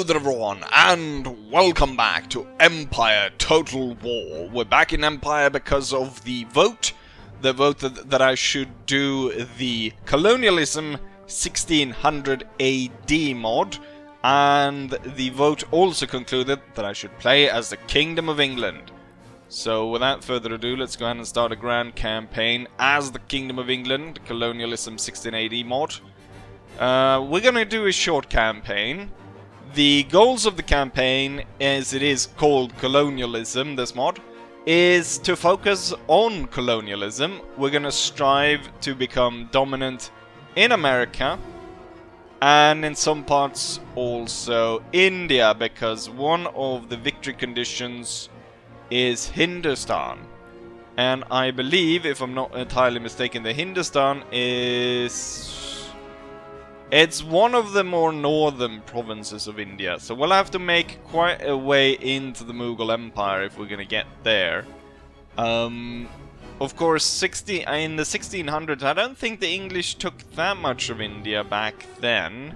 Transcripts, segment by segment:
there everyone, and welcome back to Empire Total War. We're back in Empire because of the vote that I should do the Colonialism 1600 AD mod, and the vote also concluded that I should play as the Kingdom of England. So without further ado, let's go ahead and start a grand campaign as the Kingdom of England, Colonialism 1680 mod. We're gonna do a short campaign. The goals of the campaign, as it is called Colonialism, this mod, is to focus on colonialism. We're gonna strive to become dominant in America, and in some parts also India, because one of the victory conditions is Hindustan. And I believe, if I'm not entirely mistaken, the Hindustan is... it's one of the more northern provinces of India, so we'll have to make quite a way into the Mughal Empire if we're gonna get there. Of course, in the 1600s, I don't think the English took that much of India back then.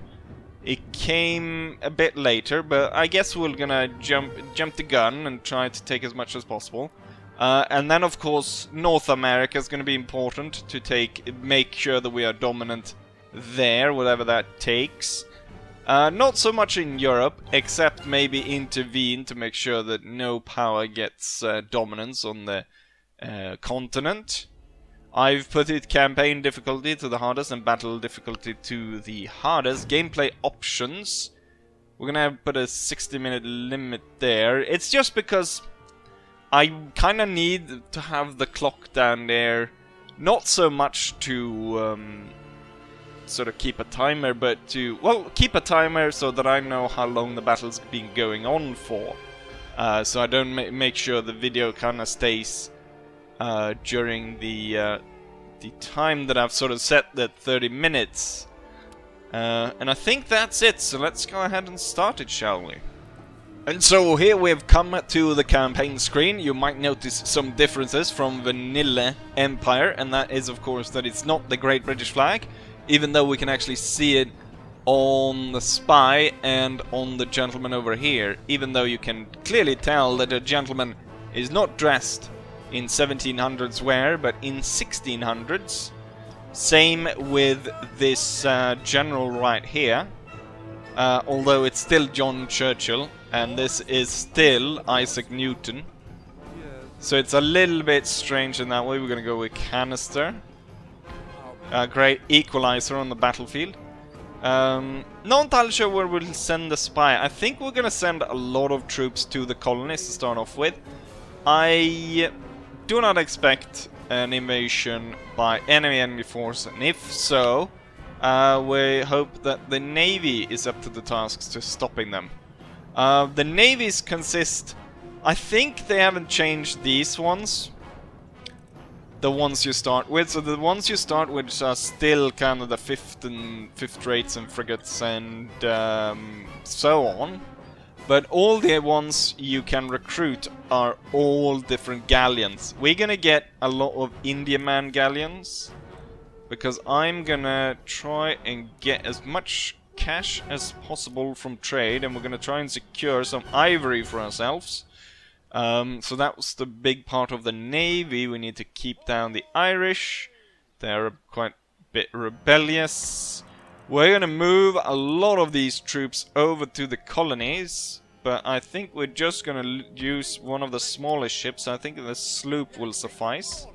It came a bit later, but I guess we're gonna jump the gun and try to take as much as possible. And then, of course, North America is gonna be important to make sure that we are dominant there, whatever that takes. Not so much in Europe, except maybe intervene to make sure that no power gets dominance on the continent. I've put it campaign difficulty to the hardest and battle difficulty to the hardest. Gameplay options, we're gonna put a 60-minute limit there. It's just because I kinda need to have the clock down there, not so much to sort of keep a timer, but to, well, keep a timer so that I know how long the battle's been going on for. So I don't make sure the video kind of stays during the time that I've sort of set, that 30 minutes. And I think that's it, so let's go ahead and start it, shall we? And so here we've come to the campaign screen. You might notice some differences from Vanilla Empire, and that is, of course, that it's not the Great British Flag, even though we can actually see it on the spy and on the gentleman over here, even though you can clearly tell that a gentleman is not dressed in 1700s wear, but in 1600s. Same with this general right here, although it's still John Churchill, and this is still Isaac Newton. So it's a little bit strange in that way. We're gonna go with canister. Great equalizer on the battlefield. Not entirely sure where we'll send the spy. I think we're gonna send a lot of troops to the colonies to start off with. I do not expect an invasion by enemy force, and if so, we hope that the Navy is up to the tasks to stopping them. The navies consist... I think they haven't changed these ones. The ones you start with, so the ones you start with are still kind of the fifth rates and frigates and so on. But all the ones you can recruit are all different galleons. We're gonna get a lot of Indiaman galleons, because I'm gonna try and get as much cash as possible from trade, and we're gonna try and secure some ivory for ourselves. So that was the big part of the Navy. We need to keep down the Irish. They're quite a bit rebellious. We're gonna move a lot of these troops over to the colonies, but I think we're just gonna use one of the smallest ships. I think the sloop will suffice.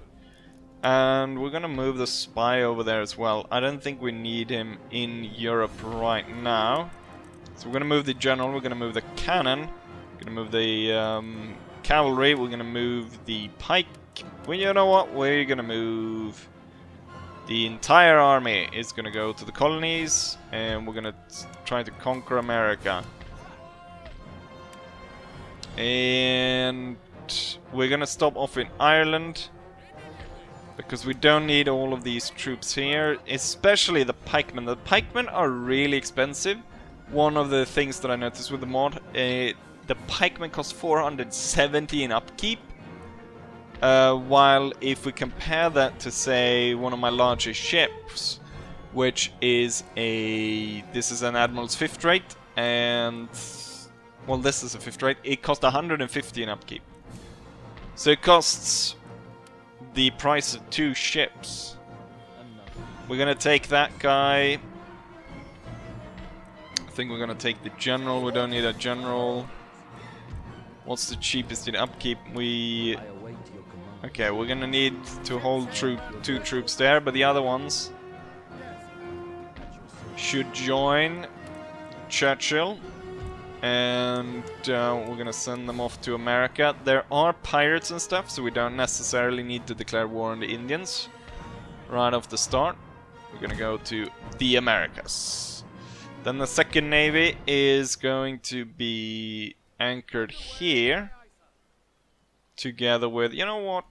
And we're gonna move the spy over there as well. I don't think we need him in Europe right now. So we're gonna move the general, we're gonna move the cannon, we're gonna move the cavalry, we're gonna move the pike. Well, you know what? We're gonna move the entire army is gonna go to the colonies, and we're gonna try to conquer America. And we're gonna stop off in Ireland, because we don't need all of these troops here, especially the pikemen. The pikemen are really expensive. One of the things that I noticed with the mod, the pikemen cost 470 in upkeep. While if we compare that to, say, one of my larger ships, which is this is an Admiral's 5th rate, and Well, this is a 5th rate. It costs 150 in upkeep. So it costs the price of 2 ships. We're gonna take that guy. I think we're gonna take the general. We don't need a general. What's the cheapest in upkeep? Okay, we're gonna need to hold 2 troops there, but the other ones should join Churchill. And we're gonna send them off to America. There are pirates and stuff, so we don't necessarily need to declare war on the Indians right off the start. We're gonna go to the Americas. Then the 2nd Navy is going to be anchored here, together with, you know what,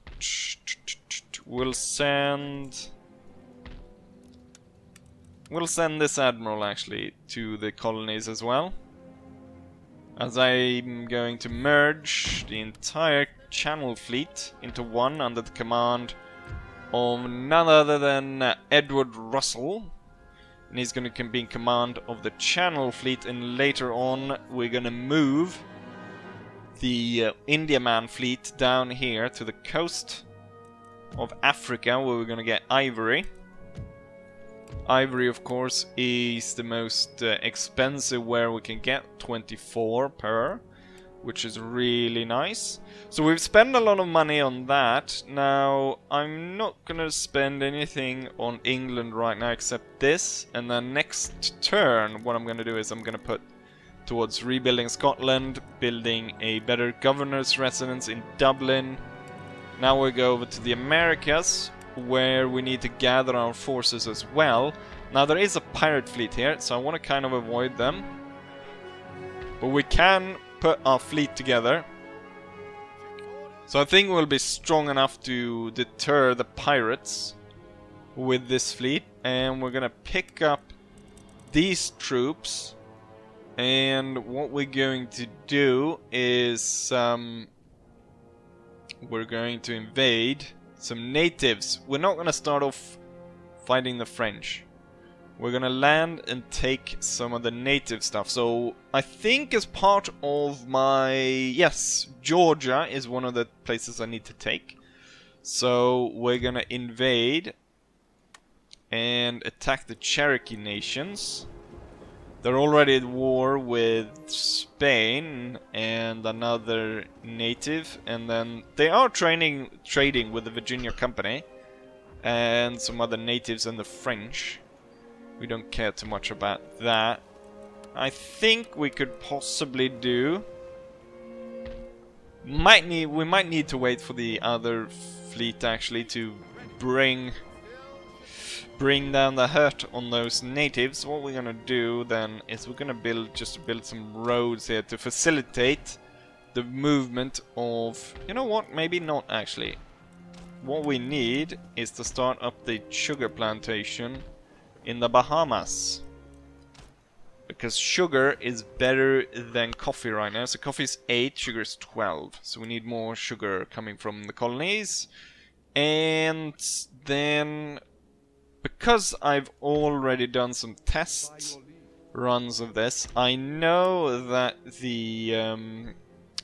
we'll send this admiral actually to the colonies as well, as I'm going to merge the entire Channel Fleet into one under the command of none other than Edward Russell. And he's going to be in command of the Channel Fleet, and later on we're going to move the Indiaman fleet down here to the coast of Africa, where we're going to get ivory. Ivory, of course, is the most expensive where we can get 24 per, which is really nice. So we've spent a lot of money on that. Now, I'm not going to spend anything on England right now except this. And then next turn, what I'm going to do is I'm going to put towards rebuilding Scotland, building a better governor's residence in Dublin. Now we go over to the Americas, where we need to gather our forces as well. Now there is a pirate fleet here, so I want to kind of avoid them. But we can put our fleet together. So I think we'll be strong enough to deter the pirates with this fleet. And we're gonna pick up these troops. And what we're going to do is we're going to invade some natives. We're not going to start off fighting the French. We're going to land and take some of the native stuff. So I think as part of my... Yes, Georgia is one of the places I need to take. So we're going to invade and attack the Cherokee nations. They're already at war with Spain and another native, and then they are trading with the Virginia Company and some other natives and the French. We don't care too much about that. I think we could possibly do... we might need to wait for the other fleet actually to bring down the hurt on those natives. What we're gonna do then is we're gonna build some roads here to facilitate the movement of... You know what? Maybe not actually. What we need is to start up the sugar plantation in the Bahamas. Because sugar is better than coffee right now. So coffee is 8, sugar is 12. So we need more sugar coming from the colonies. And then... because I've already done some test runs of this, I know that the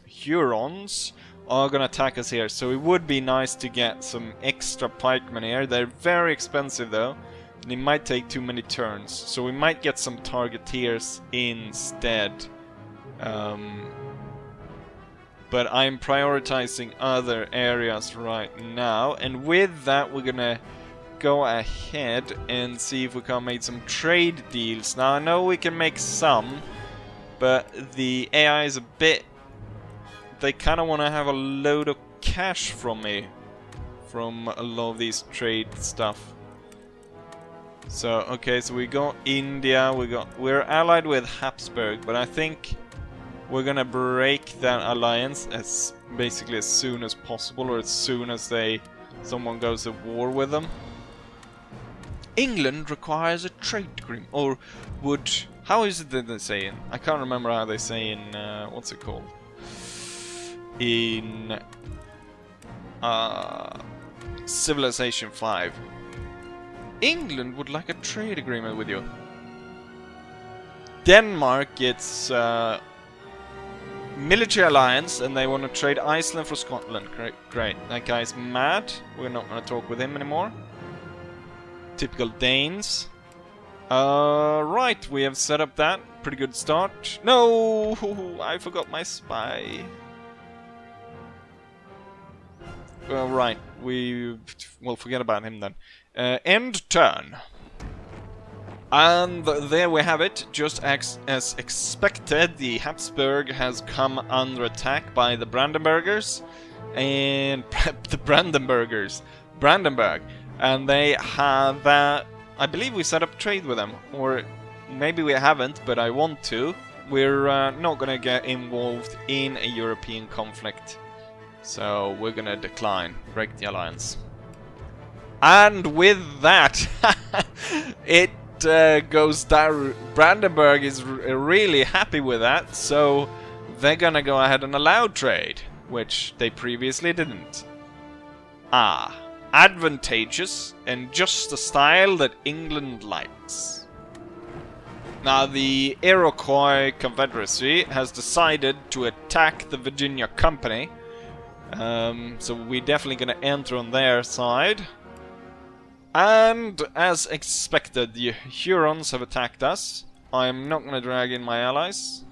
Hurons are gonna attack us here, so it would be nice to get some extra pikemen here. They're very expensive though, and it might take too many turns, so we might get some targeteers instead. But I'm prioritizing other areas right now, and with that we're gonna go ahead and see if we can make some trade deals. Now I know we can make some, but the AI is a bit... they kind of want to have a load of cash from me, from a lot of these trade stuff. So okay, so we got India, we're allied with Habsburg, but I think we're gonna break that alliance as soon as possible, or as soon as someone goes to war with them. England requires a trade agreement, or would... how is it that they say in... I can't remember how they say in... what's it called? In... Civilization 5. England would like a trade agreement with you. Denmark gets... military alliance, and they want to trade Iceland for Scotland. Great, great. That guy's mad. We're not going to talk with him anymore. Typical Danes. Right, we have set up that. Pretty good start. No! I forgot my spy. Right, we'll forget about him then. End turn. And there we have it. Just as expected, the Habsburg has come under attack by the Brandenburgers. And the Brandenburg. And they have, I believe we set up trade with them. Or maybe we haven't, but I want to. We're not gonna get involved in a European conflict. So we're gonna decline, break the alliance. And with that, it goes down. Brandenburg is really happy with that, so they're gonna go ahead and allow trade, which they previously didn't. Ah, advantageous and just the style that England likes. Now the Iroquois Confederacy has decided to attack the Virginia Company, so we're definitely gonna enter on their side. And, as expected, the Hurons have attacked us. I'm not going to drag in my allies.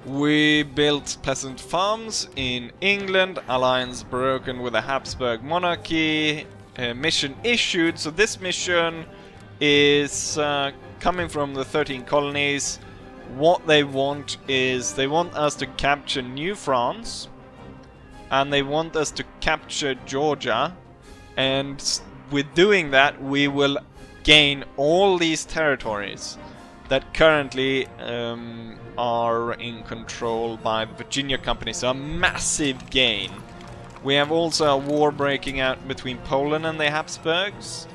We built peasant farms in England. Alliance broken with the Habsburg monarchy. Mission issued. So this mission is coming from the 13 colonies. What they want is they want us to capture New France. And they want us to capture Georgia. And with doing that, we will gain all these territories that currently are in control by the Virginia Company. So a massive gain. We have also a war breaking out between Poland and the Habsburgs.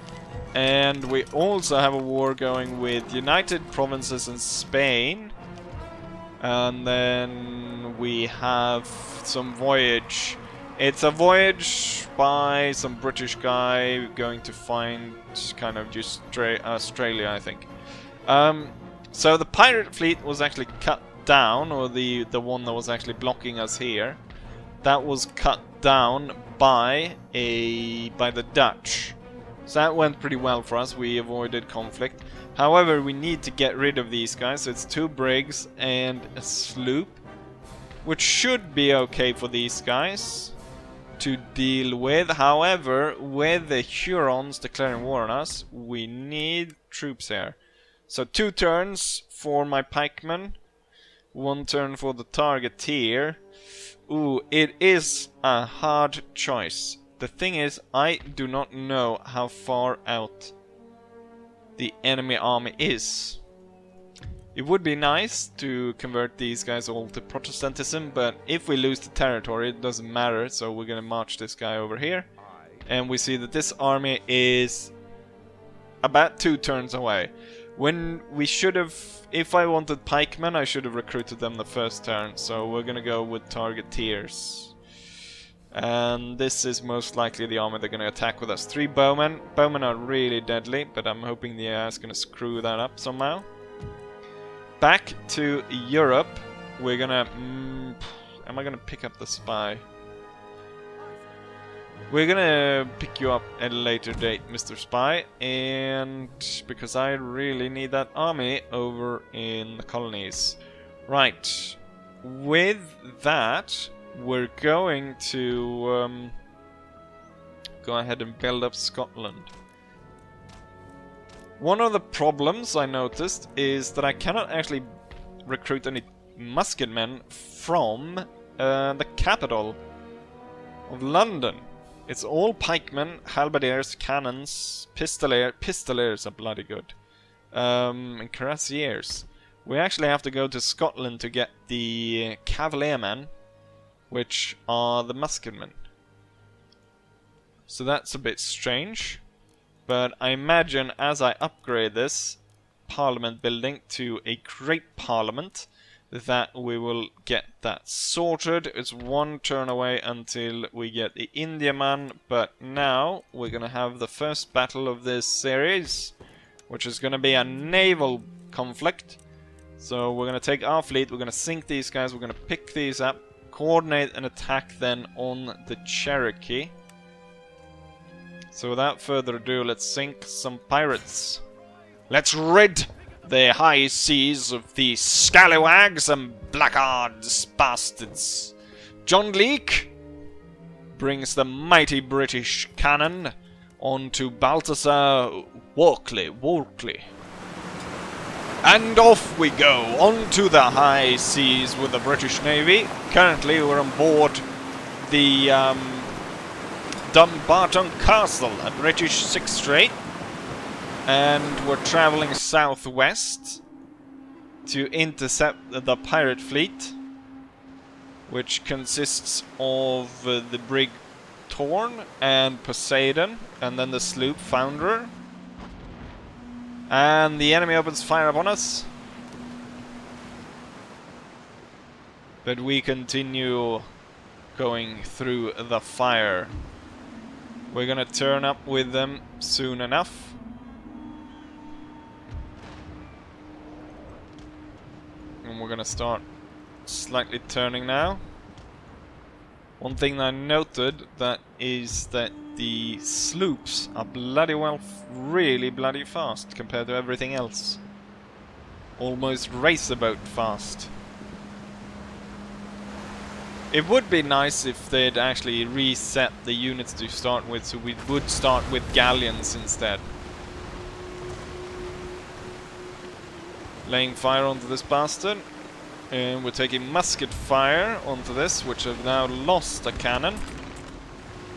And we also have a war going with United Provinces and Spain. And then we have some voyage. It's a voyage by some British guy going to find kind of just Australia, I think. So the pirate fleet was actually cut down, or the one that was actually blocking us here. That was cut down by the Dutch. So that went pretty well for us. We avoided conflict. However, we need to get rid of these guys. So it's 2 brigs and a sloop, which should be okay for these guys to deal with. However, with the Hurons declaring war on us, we need troops here. So 2 turns for my pikemen, 1 turn for the targeteer. Ooh, it is a hard choice. The thing is, I do not know how far out the enemy army is. It would be nice to convert these guys all to Protestantism, but if we lose the territory, it doesn't matter, so we're gonna march this guy over here. And we see that this army is about 2 turns away. When we should have, if I wanted pikemen, I should have recruited them the first turn, so we're gonna go with targeteers. And this is most likely the army they're gonna attack with us. 3 bowmen. Bowmen are really deadly, but I'm hoping the AI is gonna screw that up somehow. Back to Europe, we're gonna... am I gonna pick up the spy? We're gonna pick you up at a later date, Mr. Spy, and because I really need that army over in the colonies. Right, with that, we're going to go ahead and build up Scotland. One of the problems I noticed is that I cannot actually recruit any musketmen from the capital of London. It's all pikemen, halberdiers, cannons, pistoliers are bloody good, and cuirassiers. We actually have to go to Scotland to get the cavaliermen, which are the musketmen. So that's a bit strange. But I imagine as I upgrade this parliament building to a great parliament, that we will get that sorted. It's 1 turn away until we get the Indiaman, but now we're gonna have the first battle of this series, which is gonna be a naval conflict So we're gonna take our fleet, we're gonna sink these guys, we're gonna pick these up, coordinate an attack then on the Cherokee. So without further ado, let's sink some pirates. Let's rid the high seas of these scallywags and blackguards bastards. John Leake brings the mighty British cannon onto Balthazar Walkley. And off we go, onto the high seas with the British Navy. Currently we're on board the Dumbarton Castle, a British 6th Strait. And we're traveling southwest to intercept the pirate fleet, which consists of the brig Torn and Poseidon, and then the sloop Founderer. And the enemy opens fire upon us, but we continue going through the fire. We're gonna turn up with them soon enough. And we're gonna start slightly turning now. One thing that I noted that is that the sloops are bloody well really bloody fast compared to everything else. Almost racerboat fast. It would be nice if they'd actually reset the units to start with, so we would start with galleons instead. Laying fire onto this bastard. And we're taking musket fire onto this, which have now lost a cannon.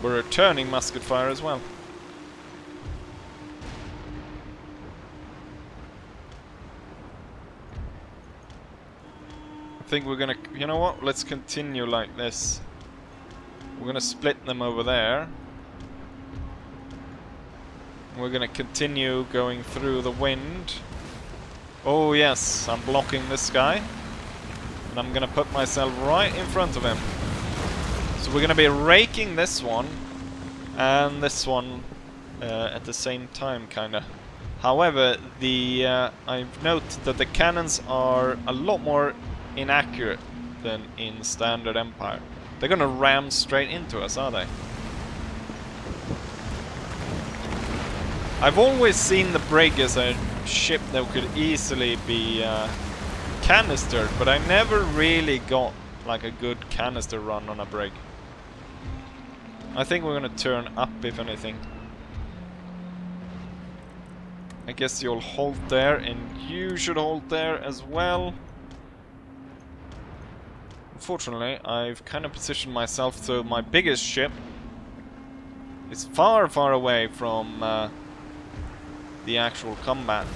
We're returning musket fire as well. I think we're gonna... You know what? Let's continue like this. We're gonna split them over there. We're gonna continue going through the wind. Oh yes, I'm blocking this guy. And I'm gonna put myself right in front of him. So we're gonna be raking this one and this one at the same time, kinda. However, I've noted that the cannons are a lot more inaccurate than in Standard Empire. They're gonna ram straight into us, are they? I've always seen the brig as a ship that could easily be canistered, but I never really got like a good canister run on a brig. I think we're gonna turn up if anything. I guess you'll hold there, and you should hold there as well. Unfortunately, I've kind of positioned myself so my biggest ship is far, far away from the actual combat.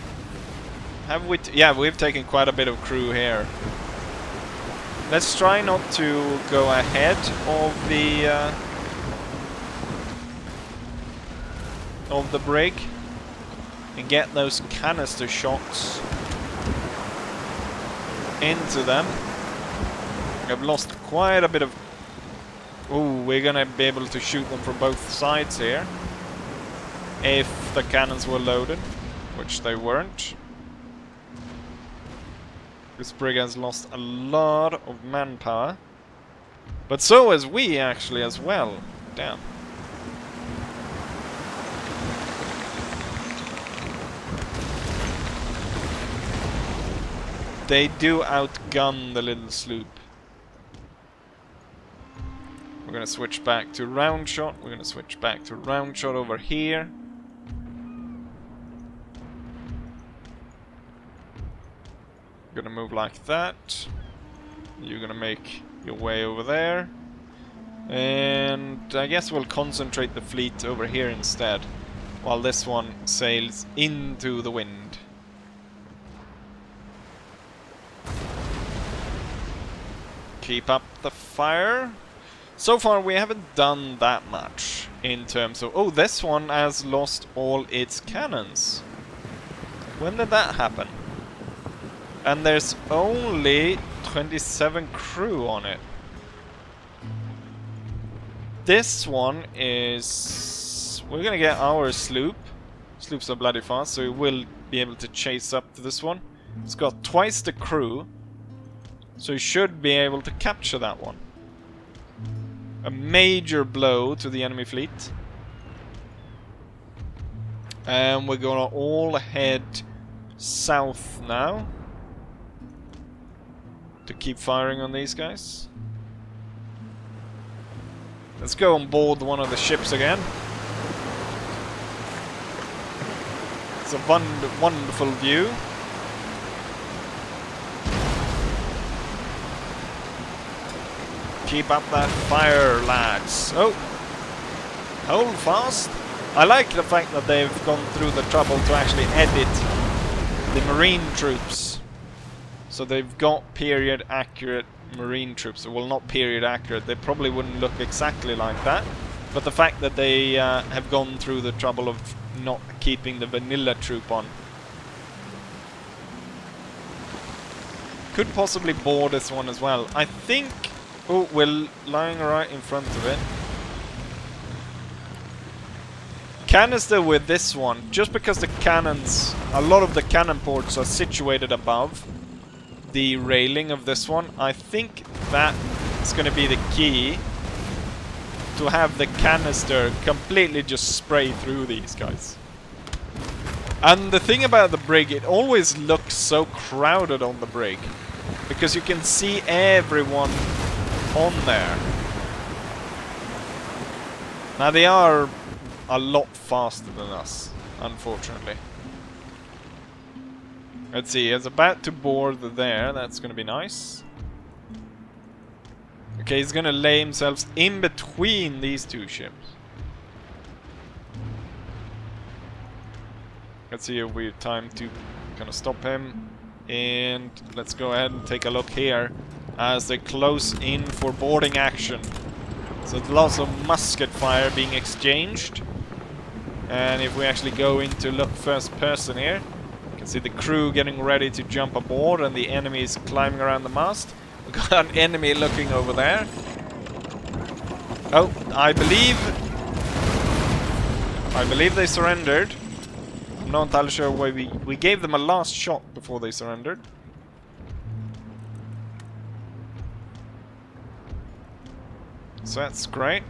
Have we? Yeah, we've taken quite a bit of crew here. Let's try not to go ahead of the brig and get those canister shots into them. I've lost quite a bit of... Ooh, we're gonna be able to shoot them from both sides here. If the cannons were loaded, which they weren't. This brig has lost a lot of manpower. But so has we, actually, as well. Damn. They do outgun the little sloop. We're gonna switch back to round shot. We're gonna switch back to round shot over here. Gonna move like that. You're gonna make your way over there. And I guess we'll concentrate the fleet over here instead, while this one sails into the wind. Keep up the fire. So far we haven't done that much in terms of... Oh, this one has lost all its cannons. When did that happen? And there's only 27 crew on it. This one is... We're gonna get our sloop. Sloops are bloody fast, so we will be able to chase up to this one. It's got twice the crew, so he should be able to capture that one. A major blow to the enemy fleet. And we're gonna all head south now to keep firing on these guys. Let's go on board one of the ships again. It's a wonderful view. Keep up that fire, lads. Oh! Hold fast. I like the fact that they've gone through the trouble to actually edit the marine troops. So they've got period accurate marine troops. Well, not period accurate. They probably wouldn't look exactly like that. But the fact that they have gone through the trouble of not keeping the vanilla troop on. Could possibly board this one as well. I think... Oh, we're lying right in front of it. Canister with this one, just because the cannons, a lot of the cannon ports are situated above the railing of this one, I think that is going to be the key to have the canister completely just spray through these guys. And the thing about the brig, it always looks so crowded on the brig, because you can see everyone on there. Now they are a lot faster than us, unfortunately. Let's see, it's about to board there, that's gonna be nice. Okay, he's gonna lay himself in between these two ships. Let's see if we have time to kind of stop him. And let's go ahead and take a look here as they close in for boarding action. So there's lots of musket fire being exchanged. And if we actually go into look first person here, you can see the crew getting ready to jump aboard and the enemy is climbing around the mast. We've got an enemy looking over there. Oh, I believe they surrendered. I'm not entirely sure why we gave them a last shot before they surrendered. So that's great.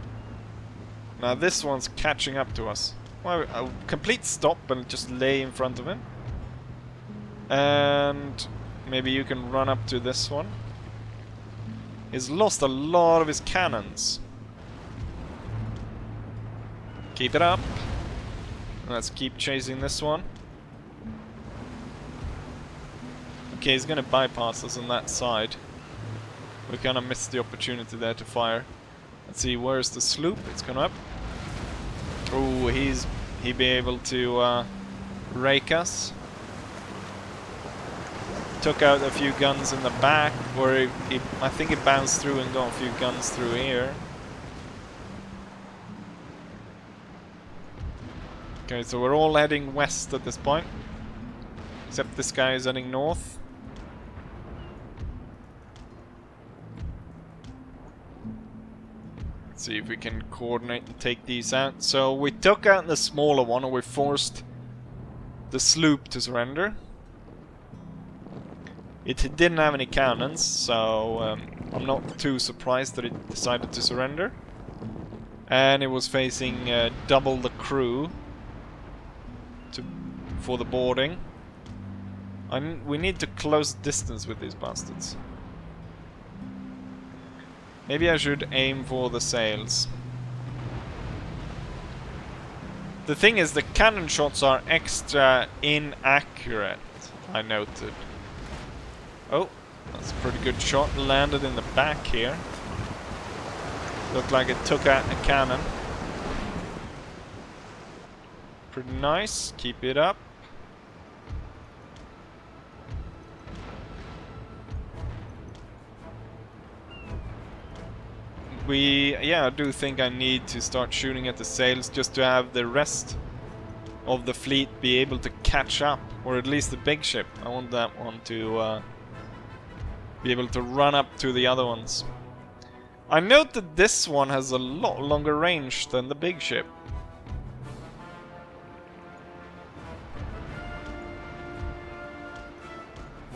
Now this one's catching up to us. Well, a complete stop and just lay in front of him. And maybe you can run up to this one. He's lost a lot of his cannons. Keep it up. Let's keep chasing this one. Okay, he's gonna bypass us on that side. We kinda missed the opportunity there to fire. Let's see, where's the sloop? It's gone up. Oh, he'd be able to rake us. Took out a few guns in the back, or I think it bounced through and got a few guns through here. Okay, so we're all heading west at this point. Except this guy is heading north. Let's see if we can coordinate and take these out. So we took out the smaller one, and we forced the sloop to surrender. It didn't have any cannons, so I'm not too surprised that it decided to surrender. And it was facing double the crew for the boarding. We need to close distance with these bastards. Maybe I should aim for the sails. The thing is, the cannon shots are extra inaccurate, I noted. Oh, that's a pretty good shot. Landed in the back here. Looked like it took out a cannon. Pretty nice. Keep it up. Yeah, I do think I need to start shooting at the sails just to have the rest of the fleet be able to catch up, or at least the big ship. I want that one to be able to run up to the other ones. I note that this one has a lot longer range than the big ship.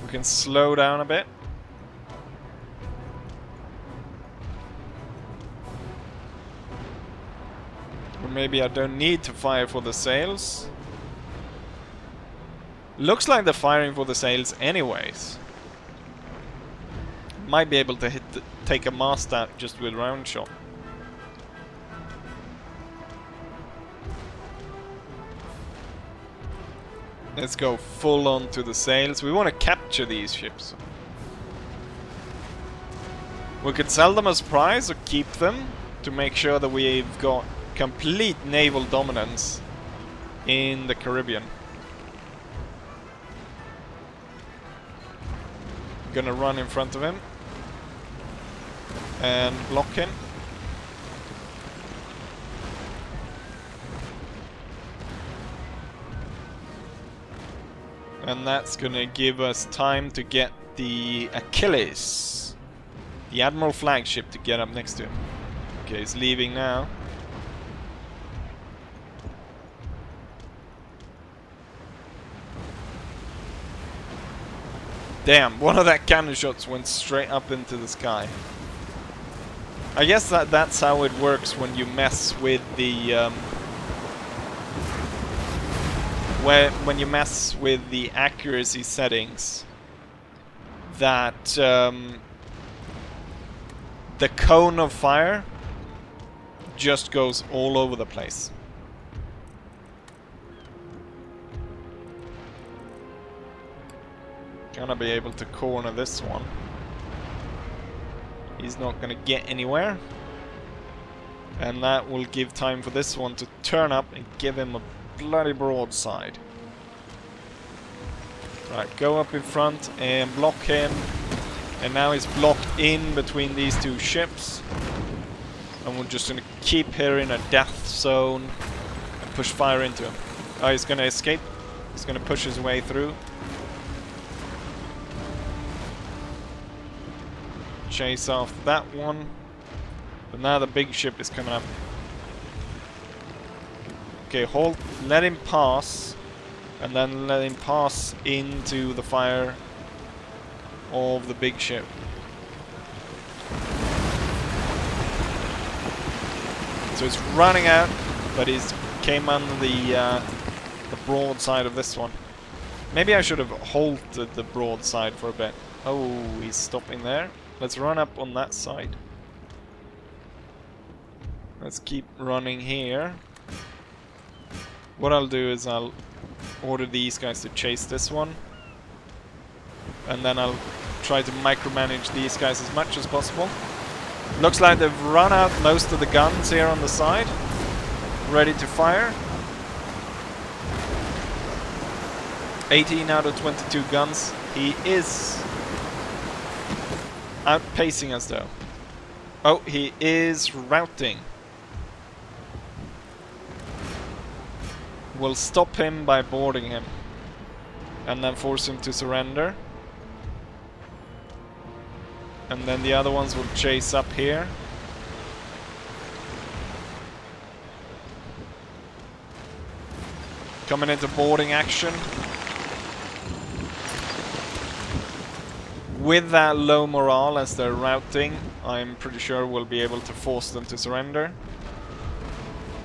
We can slow down a bit. Or maybe I don't need to fire for the sails. Looks like they're firing for the sails anyways. Might be able to take a mast out just with round shot. Let's go full on to the sails. We want to capture these ships. We could sell them as prize or keep them to make sure that we've got complete naval dominance in the Caribbean. Gonna run in front of him and block him. And that's gonna give us time to get the Achilles, the Admiral flagship, to get up next to him. Okay, he's leaving now. Damn, one of that cannon shots went straight up into the sky. I guess that's how it works when you mess with the when you mess with the accuracy settings. That the cone of fire just goes all over the place. Gonna be able to corner this one. He's not gonna get anywhere. And that will give time for this one to turn up and give him a bloody broadside. Right, go up in front and block him. And now he's blocked in between these two ships. And we're just gonna keep here in a death zone and push fire into him. Oh, he's gonna escape. He's gonna push his way through. Chase after that one. But now the big ship is coming up. Okay, hold, let him pass, and then let him pass into the fire of the big ship. So it's running out, but he's came under the broadside of this one. Maybe I should have halted the broadside for a bit. Oh, he's stopping there. Let's run up on that side. Let's keep running here. What I'll do is I'll order these guys to chase this one. And then I'll try to micromanage these guys as much as possible. Looks like they've run out most of the guns here on the side. Ready to fire. 18 out of 22 guns. He is outpacing us though. Oh, he is routing. We'll stop him by boarding him. And then force him to surrender. And then the other ones will chase up here. Coming into boarding action. With that low morale as they're routing, I'm pretty sure we'll be able to force them to surrender.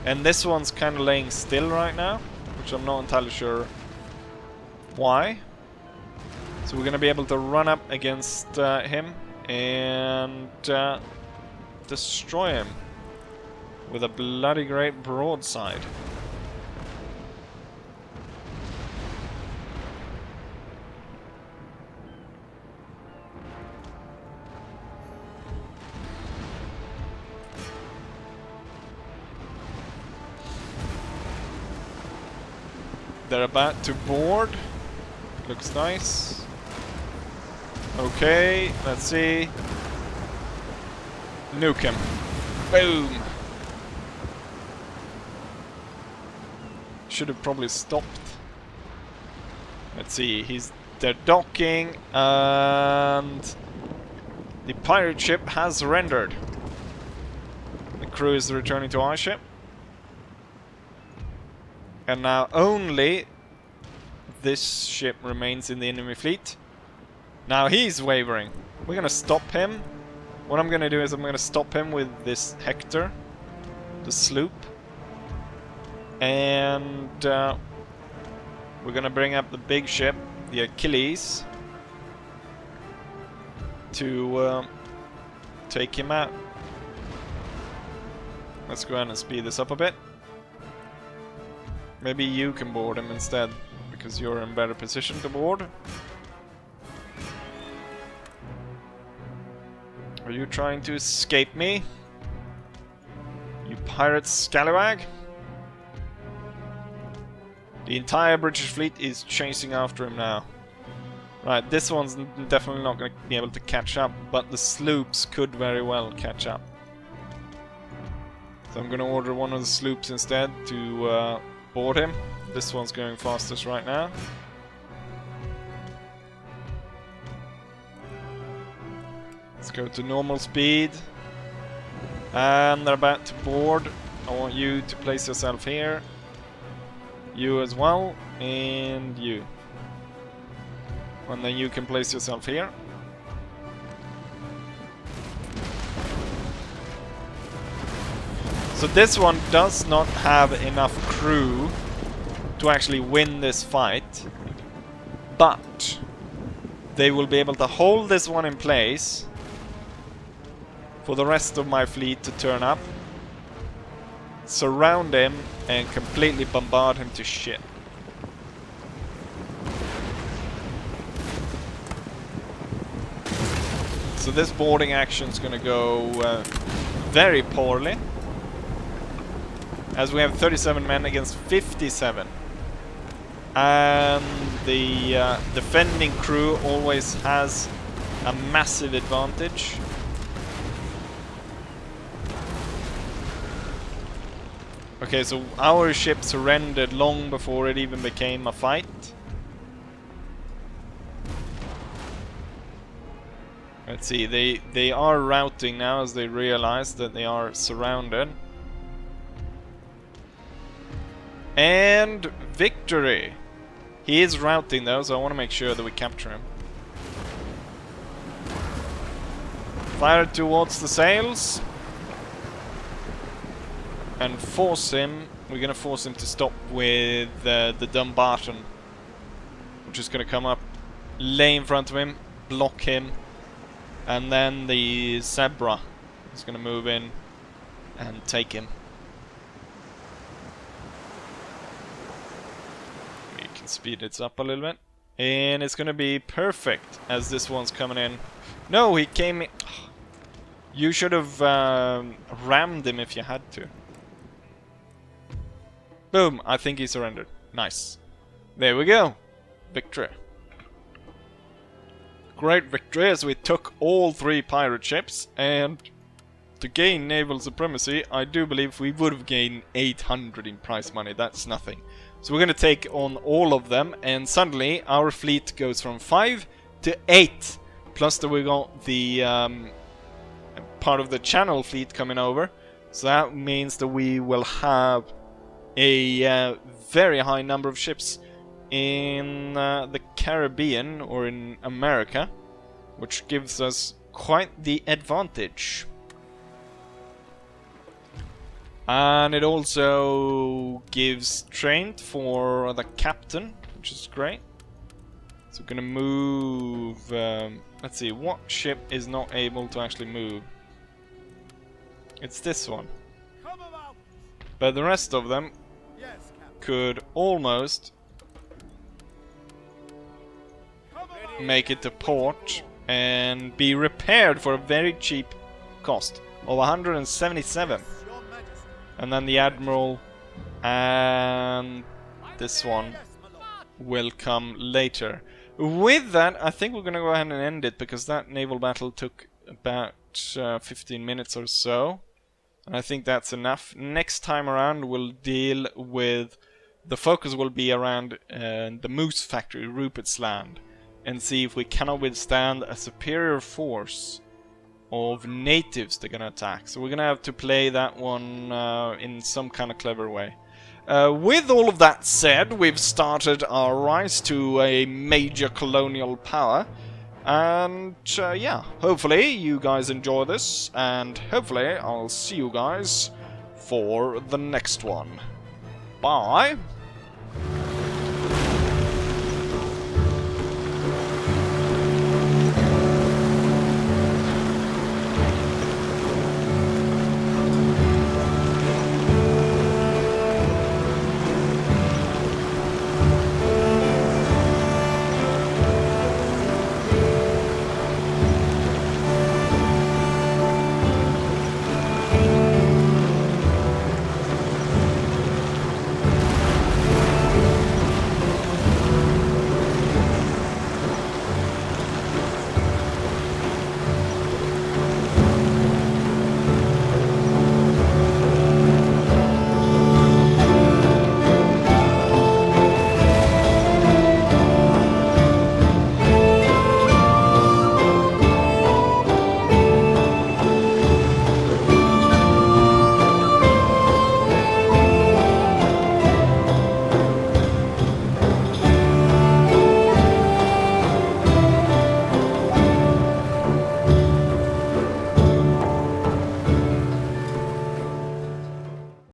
And this one's kind of laying still right now, which I'm not entirely sure why. So we're going to be able to run up against him and destroy him with a bloody great broadside. They're about to board. Looks nice. Okay, let's see. Nuke him. Boom. Should have probably stopped. Let's see. They're docking, and the pirate ship has surrendered. The crew is returning to our ship. And now only this ship remains in the enemy fleet. Now he's wavering. We're gonna stop him. What I'm gonna do is I'm gonna stop him with this Hector, the sloop. And we're gonna bring up the big ship, the Achilles, to take him out. Let's go ahead and speed this up a bit. Maybe you can board him instead, because you're in better position to board. Are you trying to escape me? You pirate scallywag? The entire British fleet is chasing after him now. Right, this one's definitely not going to be able to catch up, but the sloops could very well catch up. So I'm going to order one of the sloops instead to board him. This one's going fastest right now. Let's go to normal speed. And they're about to board. I want you to place yourself here. You as well. And you. And then you can place yourself here. So this one does not have enough crew to actually win this fight. But they will be able to hold this one in place for the rest of my fleet to turn up, surround him, and completely bombard him to shit. So this boarding action is going to go very poorly, as we have 37 men against 57. And the defending crew always has a massive advantage. Okay, so our ship surrendered long before it even became a fight. Let's see, they are routing now as they realize that they are surrounded. And victory! He is routing though, so I want to make sure that we capture him. Fire towards the sails. And force him, we're going to force him to stop with the Dumbarton, which is going to come up, lay in front of him, block him, and then the Zebra is going to move in and take him. We can speed it up a little bit, and it's going to be perfect as this one's coming in. No, he came in. You should have rammed him if you had to. Boom, I think he surrendered. Nice. There we go. Victory. Great victory as we took all 3 pirate ships, and to gain naval supremacy, I do believe we would have gained 800 in prize money. That's nothing. So we're going to take on all of them, and suddenly our fleet goes from 5 to 8. Plus that we got the part of the Channel fleet coming over. So that means that we will have a very high number of ships in the Caribbean or in America, which gives us quite the advantage. And it also gives strength for the captain, which is great. So we're gonna move. Let's see, what ship is not able to actually move? It's this one. But the rest of them could almost make it to port and be repaired for a very cheap cost of 177. And then the Admiral and this one will come later. With that, I think we're going to go ahead and end it, because that naval battle took about 15 minutes or so. And I think that's enough. Next time around we'll deal with... The focus will be around the Moose Factory, Rupert's Land, and see if we cannot withstand a superior force of natives they're gonna attack. So we're gonna have to play that one in some kind of clever way. With all of that said, we've started our rise to a major colonial power. And yeah, hopefully you guys enjoy this, and hopefully I'll see you guys for the next one. Bye!